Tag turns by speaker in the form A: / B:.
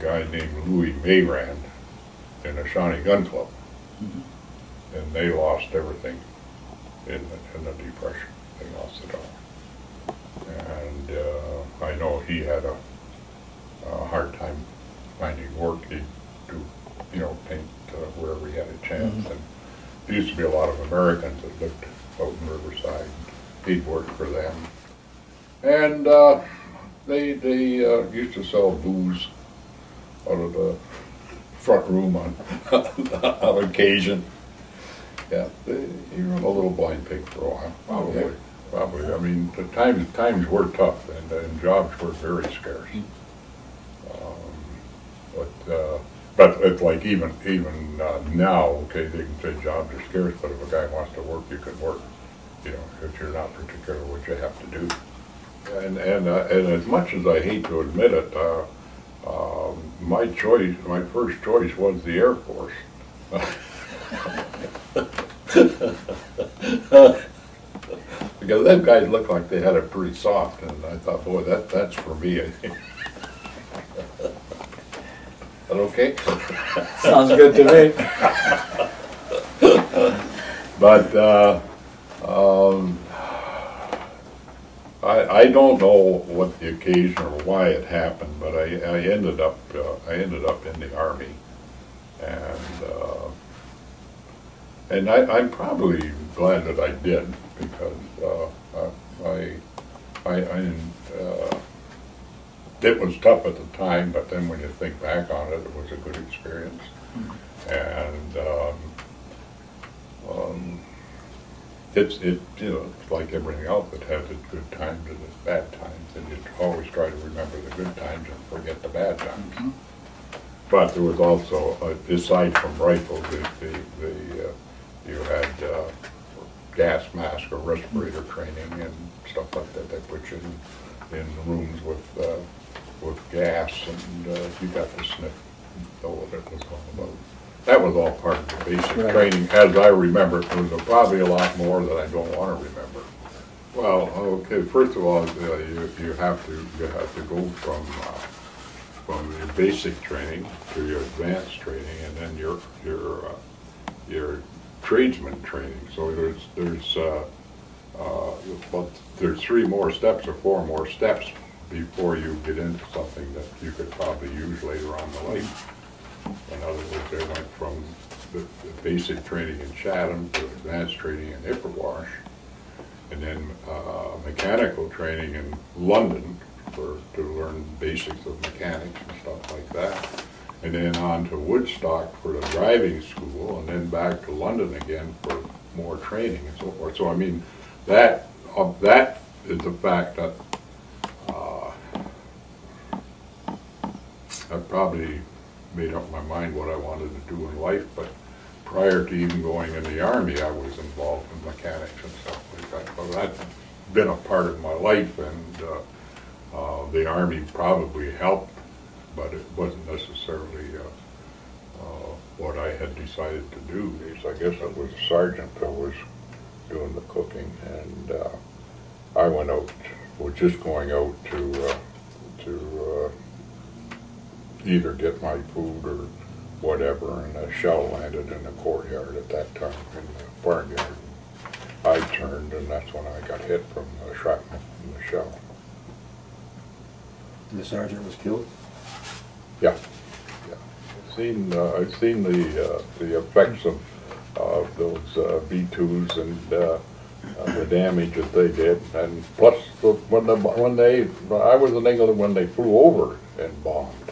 A: guy named Louis Mayrand in a Shawnee Gun Club, and they lost everything in the Depression. They lost it all, and I know he had a hard time finding work. He'd do, paint wherever he had a chance, and there used to be a lot of Americans that lived out in Riverside. He'd work for them, and they used to sell booze out of the front room on occasion. Yeah, he ran a little blind pig for a while, probably. I mean, the times were tough, and jobs were very scarce. But it's like even now, okay, they can say jobs are scarce, but if a guy wants to work, you can work. If you're not particular what you have to do. And as much as I hate to admit it, my first choice was the Air Force. Because them guys looked like they had it pretty soft, and I thought, boy, that's for me, I think. Is that okay?
B: Sounds good to me.
A: But I don't know what the occasion or why it happened, but I ended up in the Army, and I'm probably glad that I did, because it was tough at the time, but then when you think back on it, it was a good experience, and it's like everything else that has its good times and its bad times, and you always try to remember the good times and forget the bad times. But there was also, aside from rifles, you had gas mask or respirator training and stuff like that. They put you in rooms with gas, and you got to sniff and know what it was all about. That was all part of the basic training, as I remember it. There was probably a lot more that I don't want to remember. Well, okay. First of all, you have to go from your basic training to your advanced training, and then your tradesman training. So there's 3 more steps or 4 more steps before you get into something that you could probably use later on in life. In other words, they went from the basic training in Chatham to advanced training in Ipperwash, and then mechanical training in London to learn basics of mechanics and stuff like that, and then on to Woodstock for the driving school, and then back to London again for more training and so forth. So I mean, that is the fact that I probably made up my mind what I wanted to do in life, but prior to even going in the Army, I was involved in mechanics and stuff like that. So that's been a part of my life, and the Army probably helped, but it wasn't necessarily what I had decided to do. Because I guess I was a sergeant that was doing the cooking, and I went out, was just going out to either get my food or whatever, and a shell landed in the courtyard at that time in the barnyard. I turned, and that's when I got hit from the shrapnel from the shell.
B: And the sergeant was killed?
A: Yeah. I've seen the effects of those B-2s and the damage that they did, and plus I was in England when they flew over and bombed.